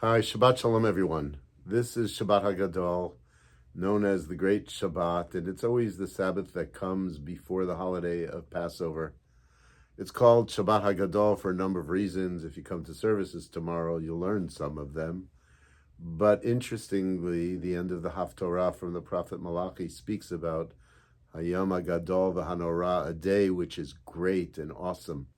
Hi, Shabbat Shalom, everyone. This is Shabbat HaGadol, known as the Great Shabbat, and it's always the Sabbath that comes before the holiday of Passover. It's called Shabbat HaGadol for a number of reasons. If you come to services tomorrow, you'll learn some of them. But interestingly, the end of the Haftorah from the prophet Malachi speaks about Hayom HaGadol v'Hanorah, a day which is great and awesome.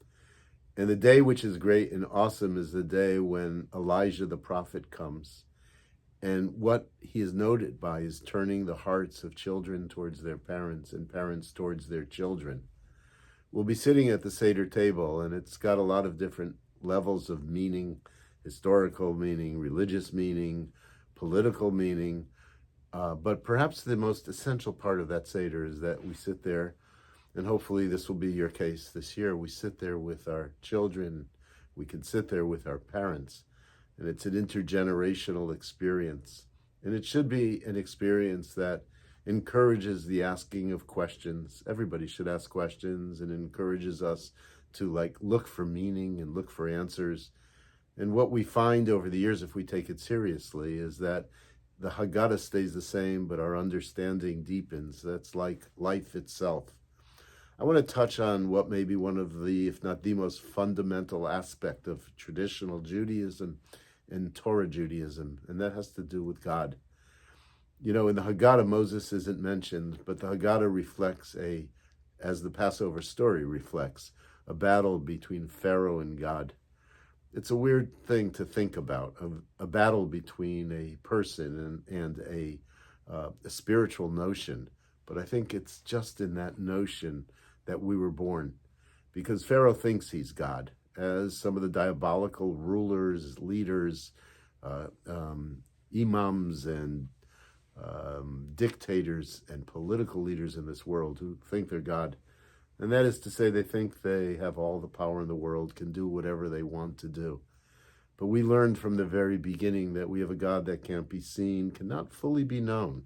And the day which is great and awesome is the day when Elijah the prophet comes. And what he is noted by is turning the hearts of children towards their parents and parents towards their children. We'll be sitting at the Seder table, and it's got a lot of different levels of meaning, historical meaning, religious meaning, political meaning. But perhaps the most essential part of that Seder is that we sit there, and hopefully this will be your case this year. We sit there with our children. We can sit there with our parents. And it's an intergenerational experience. And it should be an experience that encourages the asking of questions. Everybody should ask questions, and encourages us to look for meaning and look for answers. And what we find over the years, if we take it seriously, is that the Haggadah stays the same, but our understanding deepens. That's like life itself. I want to touch on what may be one of the, if not the most fundamental aspect of traditional Judaism and Torah Judaism, and that has to do with God. You know, in the Haggadah, Moses isn't mentioned, but the Haggadah reflects as the Passover story reflects, a battle between Pharaoh and God. It's a weird thing to think about, a battle between a person and a spiritual notion. But I think it's just in that notion that we were born, because Pharaoh thinks he's God, as some of the diabolical rulers, leaders, imams, and dictators and political leaders in this world who think they're God. And that is to say, they think they have all the power in the world, can do whatever they want to do. But we learned from the very beginning that we have a God that can't be seen, cannot fully be known.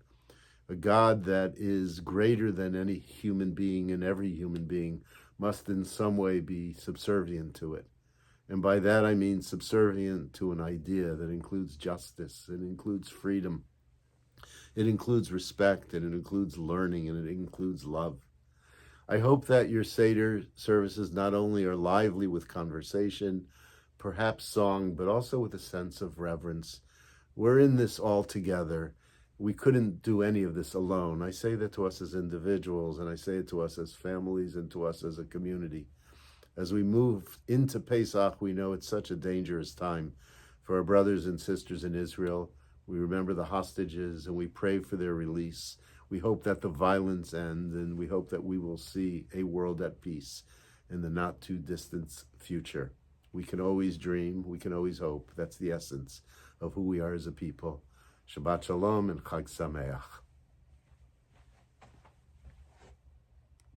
A God that is greater than any human being, and every human being must in some way be subservient to it. And by that I mean subservient to an idea that includes justice, it includes freedom, it includes respect, and it includes learning, and it includes love. I hope that your Seder services not only are lively with conversation, perhaps song, but also with a sense of reverence. We're in this all together. We couldn't do any of this alone. I say that to us as individuals, and I say it to us as families and to us as a community. As we move into Pesach, we know it's such a dangerous time for our brothers and sisters in Israel. We remember the hostages, and we pray for their release. We hope that the violence ends, and we hope that we will see a world at peace in the not too distant future. We can always dream, we can always hope. That's the essence of who we are as a people. Shabbat Shalom and Chag Sameach.